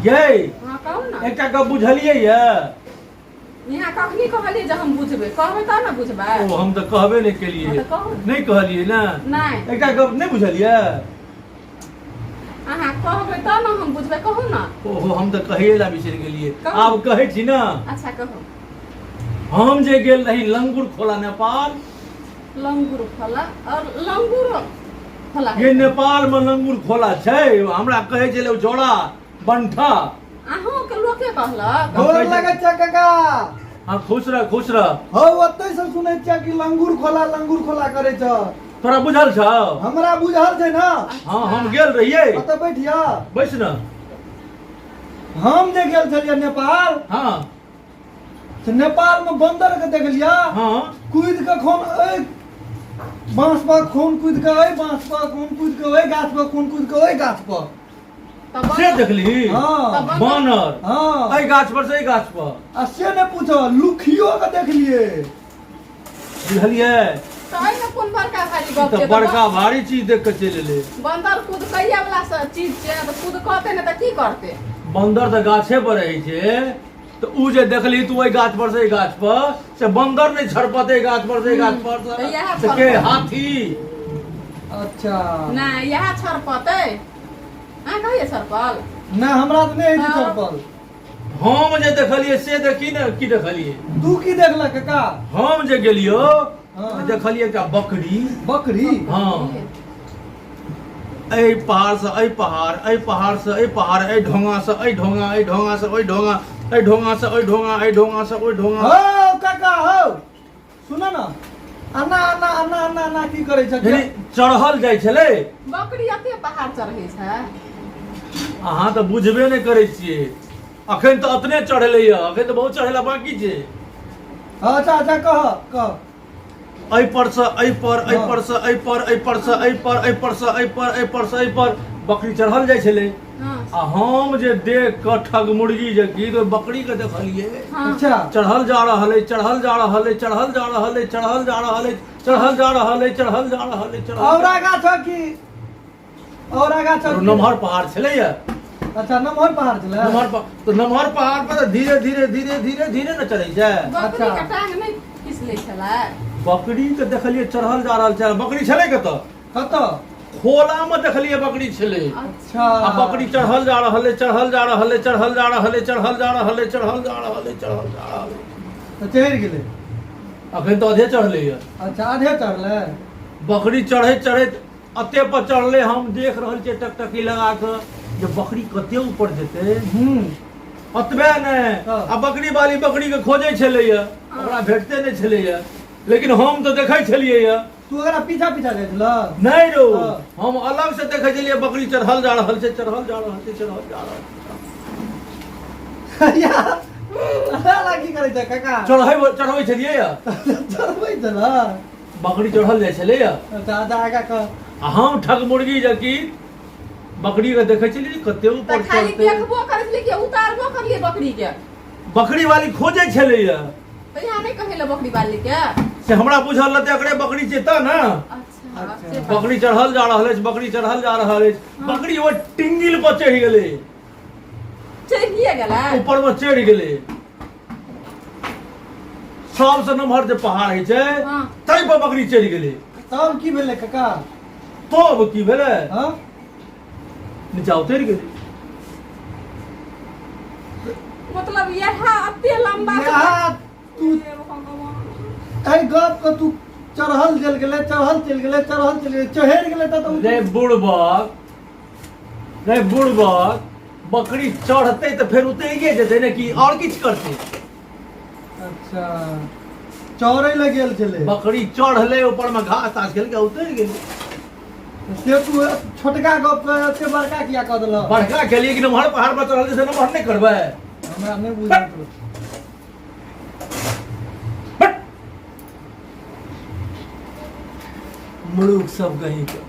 ये हां कहू ना एकटा गप बुझलियै ये यहाँ कखनी कहलिए जे हम बुझबे कहबे त ना बुझबे ओ हम तो कहबे नहीं केलिए हाँ, तो कहू। नहीं कहलिए ना नहीं एकटा गप नहीं बुझलियै अहाँ कहबे त ना हम बुझबे कहू ना ओहो हम तो कहिए ला बिसर गेलिए कहू। आब कहै छी ना अच्छा कहू हम जे गेल रही लंगूर खोला नेपाल लंगूर खोला और लंगूर खोला ये नेपाल में लंगूर खोला छै हमरा कहै छलै जोड़ा बंठा अहूँ के लोके कहलक हम गोर कहै छी- लगे छै काका हाँ खुश रह हो ओतै से सुनै छियै कि लंगूर खोला करे छ तोरा बुझल छौ हमरा बुझल छै ना हाँ हम गेल रहियै ओतै बैठिया बैस न हम जे गेल छलियै नेपाल हाँ से नेपाल में बंदर के देखलिया हाँ कूद के खून ए बांस पर खून कूद के ए बांस पर खून कूद के ए गाछ पर खून कूद के ए गाछ पर तब से देखली हाँ बानर हाँ एहि गाछ पर से एहि गाछ पर आ से ने पूछो लुखियो के देखलिए बुझलियै तो एहिमे कोन बड़का भारी ई गप तऽ छै बड़का भारी चीज देख के चलि एलै बंदर कूद कैया वाला चीज छै तो कूद कहते ने तो की करते बंदर तऽ गाछे पर रहै छै तऽ उ जे देखली तू ओहि गाछ पर से एहि गाछ पर से बंदर नहि छड़पते एहि गाछ पर से एहि गाछ पर तऽ इएह से के फर्क। हाथी अच्छा नहीं यह छरपते हाँ कहिए सरपल ना हमरा तो नहीं है हाँ। सरपल हम जे देखलियै से देखी ने की देखलियै तू की देखलक काका हम जे गेलियो हाँ। देखलियै एकटा बकरी बकरी हाँ एहि पहाड़ से एहि पहाड़ एहि पहाड़ से एहि पहाड़ एहि ढोंगा से एहि ढोंगा एहि ढोंगा से ओहि ढोंगा एहि ढोंगा से ओहि ढोंगा एहि ढोंगा से ओहि ढोंगा हो काका हो सुन ना अन्ना अन्ना अन्ना अन्ना अन्ना की करे छ यानी चढ़ल जाइ छलै बकरी अते पहाड़ चढ़े छै अहाँ तऽ बुझबे नहि करै छियै अखन तऽ अतने चढ़लैया अखन तऽ बहुत चढ़ेला बाकी छै अच्छा अच्छा कह एहि पर से एहि पर एहि पर से एहि पर एहि पर से एहि पर एहि पर से एहि पर एहि पर से एहि पर बकरी चढ़ल जाइ छलै हाँ आ हम जे देख कऽ ठग मुर्गी जे की तो बकरी के देखलियै हाँ अच्छा चढ़ल जा रहल है चढ़ल जा रहल है चढ़ल जा रहल है चढ़ल जा रहल है चढ़ल जा रहल है चढ़ल जा रहल है चढ़ल और आगा छ की और आगा छ की? नमहर पहाड़ छलैया अच्छा नमहर पहाड़ छले तो नमहर पहाड़ पर धीरे धीरे धीरे धीरे धीरे न चढ़ै छै बकरी अच्छा। के टांग नहीं फिसले छलै बकरी के देखलियै चढ़ल जा रहल छै बकरी छलै कतऽ कत खोला में देखलियै बकरी छलै अच्छा आ बकरी चढ़ल जा रहल है चढ़ल जा रहल है चढ़ल जा रहल है चढ़ल जा रहल है चढ़ल जा रहल है चढ़ल जा रहल है तो चढ़ गेले अखन तो अधे चढ़लैया अच्छा आधे चढ़ले बकरी चढ़ैत चढ़ैत अते पर चढ़ले हम देख रहल छियै टकटकी लगा कऽ जे बकरी कते ऊपर जेतै अतबे नहि हाँ। आ बकरी वाली बकरी के खोजै छलैया ओकरा भेटते नहि छलैया लेकिन हम तऽ देखै छलियै तू अगर पीछा पीछा जाइ छल नहीं रो हाँ। हम अलग से देखै छलियै बकरी चढ़ल जा रहल छै चढ़ल जा रहल छै चढ़ल जा रहल छै यार की करे छ काका चढ़बै छलियै चढ़बै छल बकरी चढ़ल जाइ छलैया अच्छा अच्छा आगा कह आ हम ठग मुर्गी जकी बकरी के देखै छलियै कते तो ऊपर खाली चढ़तै देखबो करे छलिए कि उतारबो करिए बकरी के बकरी वाली खोजै छलैया तो यहाँ नहीं कहेला बकरी वाली के से हमरा बुझल रहतै एकरे बकरी छै तऽ ने अच्छा अच्छा। से बात। बकरी चढ़ल जा रहल अछि बकरी चढ़ल जा रहल अछि हाँ। बकरी वो टिंगिल पर चढ़ि गेलै चढ़िए गेलै ऊपर में चढ़ि गेलै सबसे नम्हर जे पहाड़ होइ छै हाँ। ताहि पर बकरी चढ़ि गेलै तब की भेले काका तब की भेलै हां नीचा उतरि गेलै मतलब यह अते लंबा यहाँ तू कई गप के तू चढ़ल चल गेले चढ़ल चल गेले चढ़ल चल गेले चढ़ गेले रे बुड़बक रे बुड़बक बकरी चढ़तै तऽ फेर उतरिए जेतै ने कि और किछु करतै अच्छा चढ़े ले गेल छले बकरी चढ़ले ऊपर में घास तास खेल के उतरि गेलै से तू छोटका गप के एते बड़का किया कह देल बड़का खेलिए कि नम्हर पहाड़ पर चढ़ल जैसे नम्हर नहीं करबै हमरा नहीं बुझल मूर्ख सब कहीं के